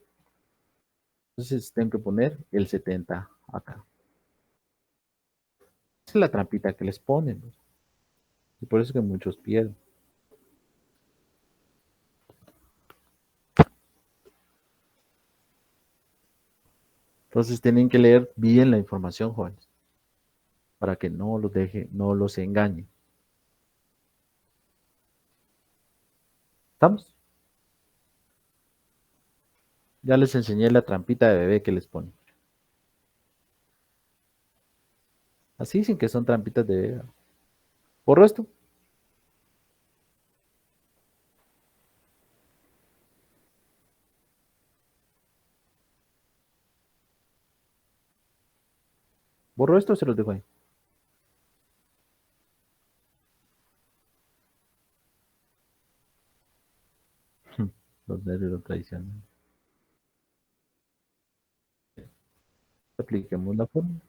Entonces tengo que poner el 70 acá. Esa es la trampita que les ponen, ¿no? Y por eso es que muchos pierden. Entonces tienen que leer bien la información, jóvenes, para que no los deje, no los engañe. ¿Estamos? Ya les enseñé la trampita de bebé que les ponen. Así sin que son trampitas de bebé. ¿Borro esto? ¿Borro esto o se los dejo ahí? Los nervios lo traicionan. Apliquemos la fórmula.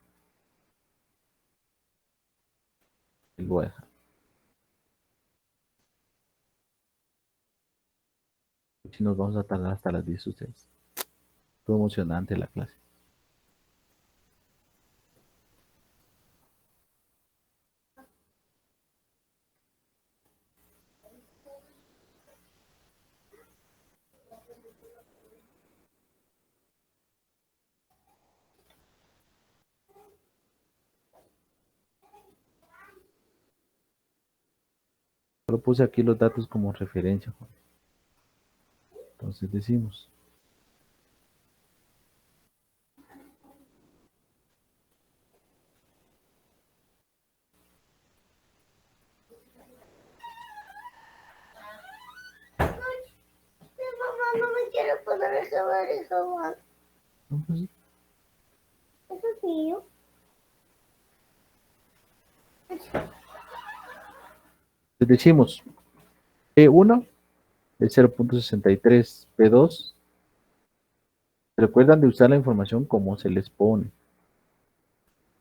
Y lo voy a dejar. Si nos vamos a tardar hasta las 10 ustedes. Fue emocionante la clase. Solo puse aquí los datos como referencia, Juan. Entonces decimos, Mamá, no me quiero poner el jabón. no, pues, Eso es mío. decimos P1 es 0.63, P2. Recuerdan de usar la información como se les pone.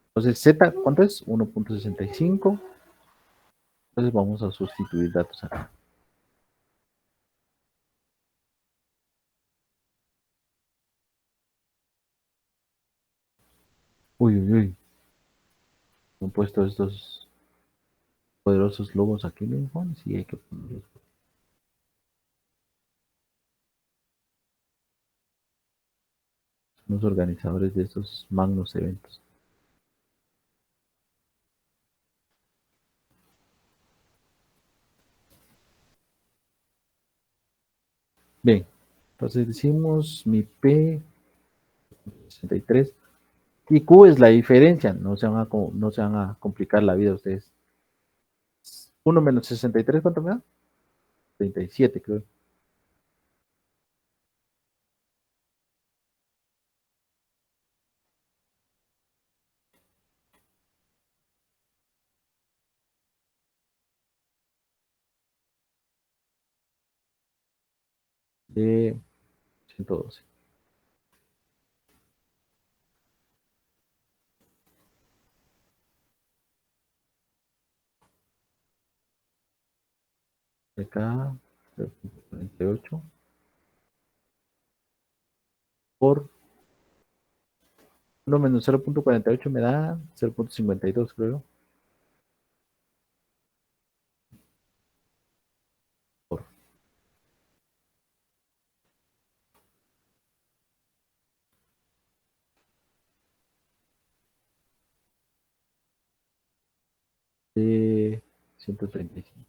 Entonces Z, ¿cuánto es? 1.65. Entonces vamos a sustituir datos acá. Uy, uy, uy. No he puesto estos. Poderosos lobos aquí mismo, Juan, sí hay que ponerlos. Son los organizadores de estos magnos eventos. Bien, entonces decimos mi P 63 y Q es la diferencia, no se van a complicar la vida ustedes. 1 menos 63, ¿cuánto me da? 37, creo. De 112. Acá, 0.48 por 1 menos 0.48 me da 0.52, creo. Por de 135.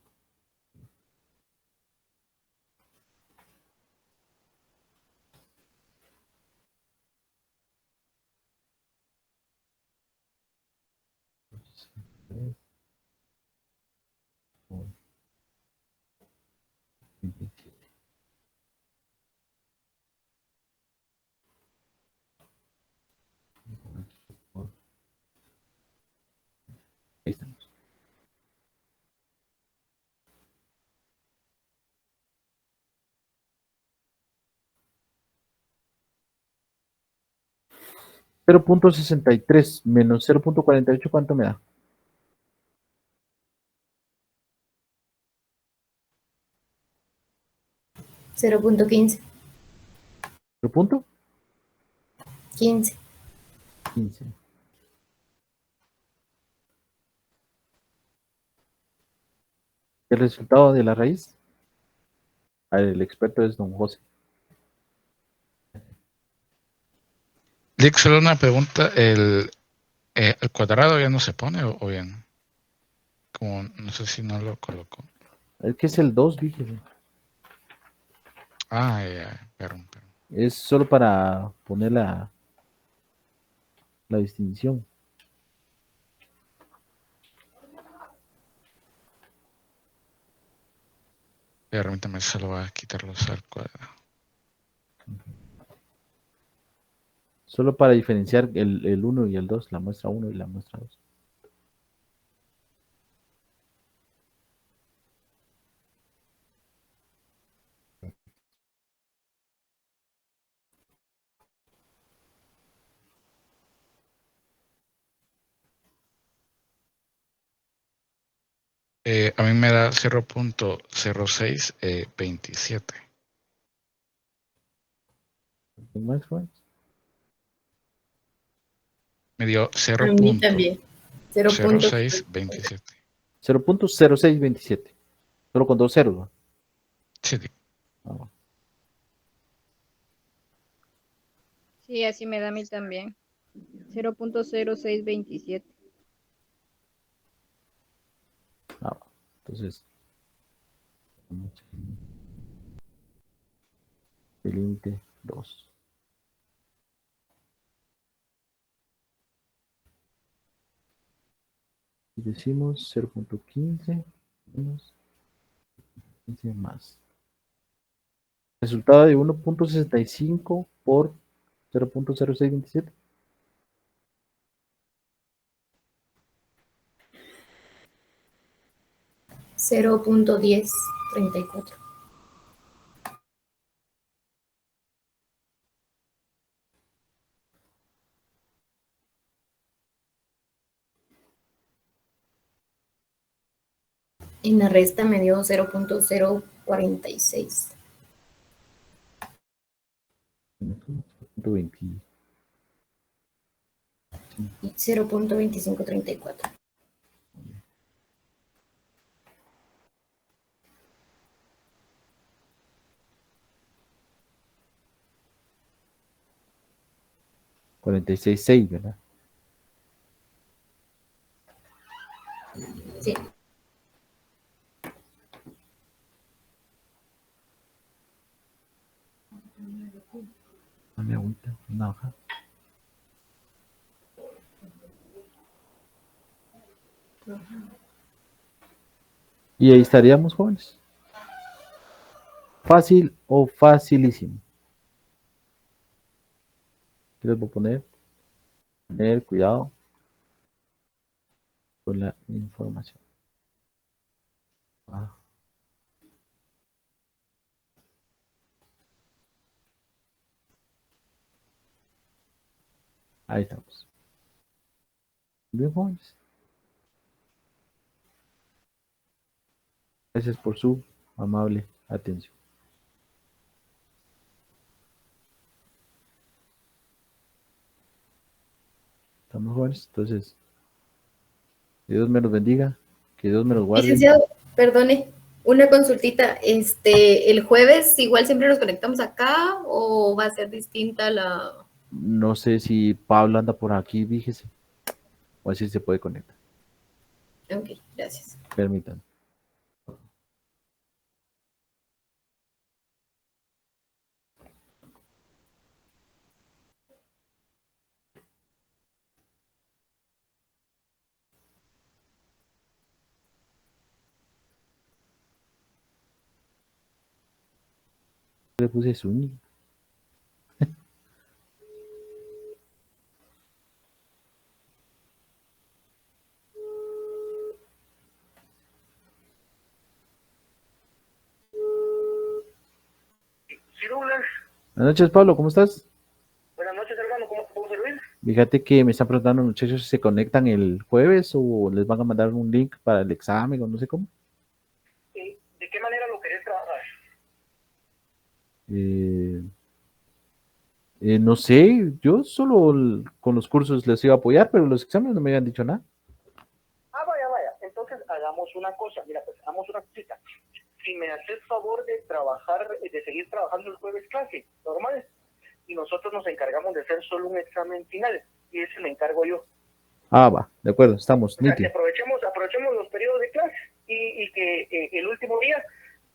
Por 27. Por- Ahí estamos. .63 menos 0.48, ¿cuánto me da? 0.15. 15. 0.15. ¿El resultado de la raíz? A ver, el experto es don José. Lick, solo una pregunta. ¿El cuadrado ya no se pone o bien? Como no sé si no lo coloco. Es que es el 2, dije. Ah, ya, perdón. Es solo para poner la distinción. Permítame, solo voy a quitarlos al cuadrado. Solo para diferenciar el 1 y el 2, la muestra 1 y la muestra 2. A mí me da 0.0627. ¿Más, Juan? Me dio A mí también. 0.0627. 0.0627. Solo con dos ceros, ¿no? Sí, Ah, Sí, así me da a mí también. 0.0627. entonces, el límite 2. Y decimos 0.15 menos 15 más. Resultado de 1.65 por 0.0627. 0.1034. En la resta me dio 0.046. 0.20. Y 0.2534. 46.6, ¿verdad? Sí. Dame agüita, una hoja. Y ahí estaríamos, jóvenes. Fácil o facilísimo. ¿Qué les voy a poner? Tener cuidado con la información. Ah. Ahí estamos. Bien, jóvenes. Gracias por su amable atención. Estamos, jóvenes. Entonces, que Dios me los bendiga, que Dios me los guarde. Licenciado, perdone, una consultita. El jueves igual siempre nos conectamos acá o va a ser distinta la... No sé si Pablo anda por aquí, fíjese. O así se puede conectar. Ok, gracias. Permítanme. Le puse Zuni. Buenas noches, Pablo, ¿cómo estás? Buenas noches, hermano, ¿cómo puedo servir? Fíjate que me están preguntando los muchachos si se conectan el jueves o les van a mandar un link para el examen o no sé cómo. ¿De qué manera lo querés trabajar? No sé, yo solo con los cursos les iba a apoyar, pero los exámenes no me habían dicho nada. Ah, vaya. Entonces hagamos una cosa. Mira, pues hagamos una cosita. Si me haces favor de trabajar, de seguir trabajando el jueves clase, normal, y nosotros nos encargamos de hacer solo un examen final, y ese me encargo yo. Ah, va, de acuerdo, estamos O sea, que nítidos. aprovechemos los periodos de clase y que el último día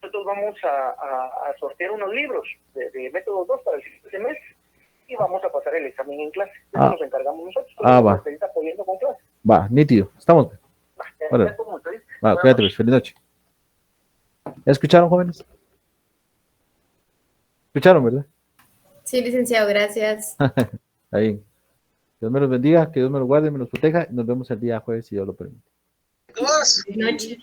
nosotros vamos a sortear unos libros de método 2 para el siguiente semestre y vamos a pasar el examen en clase. Eso nos encargamos nosotros. Va. Nos seguís apoyando con clase. Va, nítido, estamos. Órale. Va, cuídate, pues, feliz noche. ¿Ya escucharon, jóvenes? ¿Escucharon, verdad? Sí, licenciado, gracias. Está bien. Dios me los bendiga, que Dios me los guarde, me los proteja. Nos vemos el día jueves, si Dios lo permite. Buenas noches.